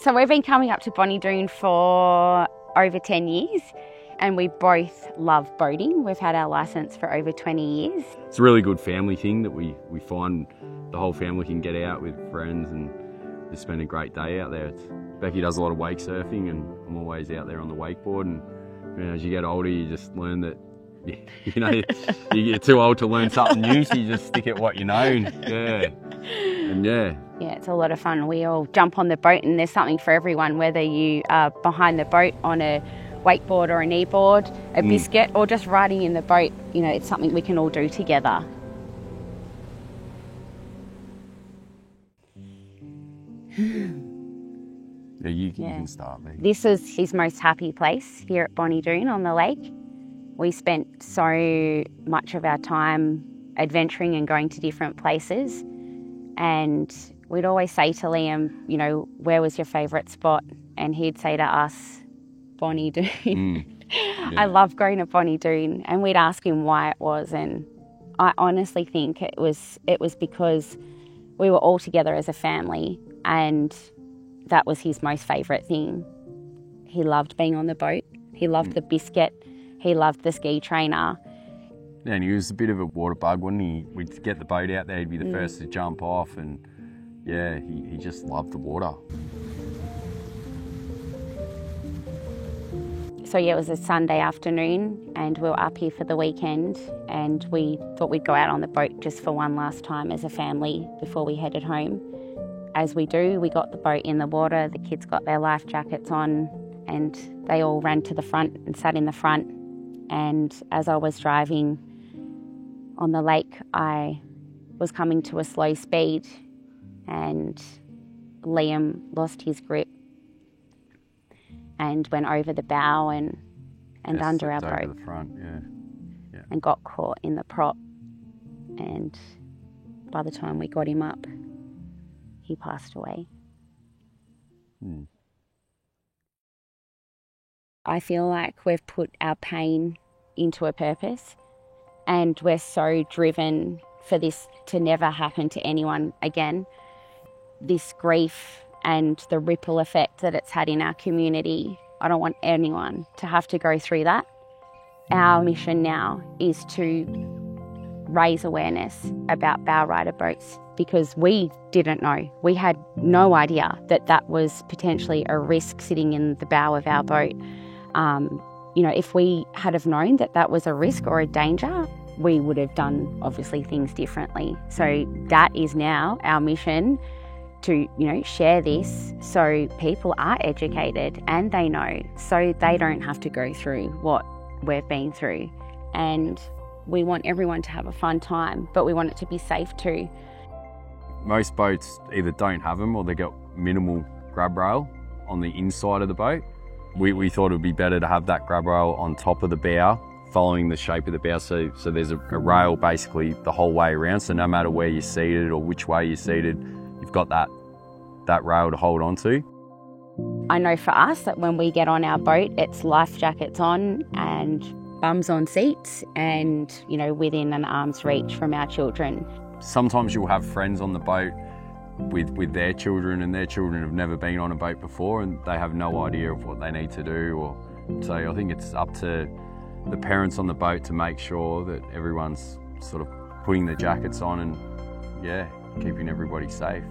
So we've been coming up to Bonnie for over 10 years and we both love boating. We've had our licence for over 20 years. It's a really good family thing that we find the whole family can get out with friends and just spend a great day out there. Becky does a lot of wake surfing and I'm always out there on the wakeboard, and you know, as you get older you just learn that you get too old to learn something new, so you just stick at what you know. Yeah, it's a lot of fun. We all jump on the boat and there's something for everyone, whether you are behind the boat on a wakeboard or a kneeboard, a biscuit, or just riding in the boat. You know, it's something we can all do together. Yeah, you can start, mate. This is his most happy place here at Bonnie Doon on the lake. We spent so much of our time adventuring and going to different places, and we'd always say to Liam, you know, where was your favourite spot? And he'd say to us, Bonnie Doon. I love going to Bonnie Doon, and we'd ask him why it was, and I honestly think it was because we were all together as a family, and that was his most favourite thing. He loved being on the boat. He loved the biscuit. He loved the ski trainer. Yeah, and he was a bit of a water bug, wasn't he? We'd get the boat out there, he'd be the first to jump off, and yeah, he just loved the water. So yeah, it was a Sunday afternoon and we were up here for the weekend, and we thought we'd go out on the boat just for one last time as a family before we headed home. As we do, we got the boat in the water, the kids got their life jackets on, and they all ran to the front and sat in the front. And as I was driving on the lake, I was coming to a slow speed and Liam lost his grip and went over the bow and under our boat. Over the front, yeah. And got caught in the prop. And by the time we got him up, he passed away. I feel like we've put our pain into a purpose, and we're so driven for this to never happen to anyone again. This grief and the ripple effect that it's had in our community, I don't want anyone to have to go through that. Our mission now is to raise awareness about bow rider boats, because we didn't know. We had no idea that that was potentially a risk sitting in the bow of our boat. You know, if we had have known that that was a risk or a danger, we would have done obviously things differently. So that is now our mission, to, you know, share this so people are educated and they know, so they don't have to go through what we've been through. And we want everyone to have a fun time, but we want it to be safe too. Most boats either don't have them or they got minimal grab rail on the inside of the boat. We thought it would be better to have that grab rail on top of the bow, following the shape of the bow, so there's a rail basically the whole way around, so no matter where you're seated or which way you're seated, you've got that rail to hold on to. I know for us that when we get on our boat, it's life jackets on and bums on seats and, you know, within an arm's reach from our children. Sometimes you'll have friends on the boat with their children, and their children have never been on a boat before and they have no idea of what they need to do. So I think it's up to the parents on the boat to make sure that everyone's sort of putting the jackets on and, yeah, keeping everybody safe.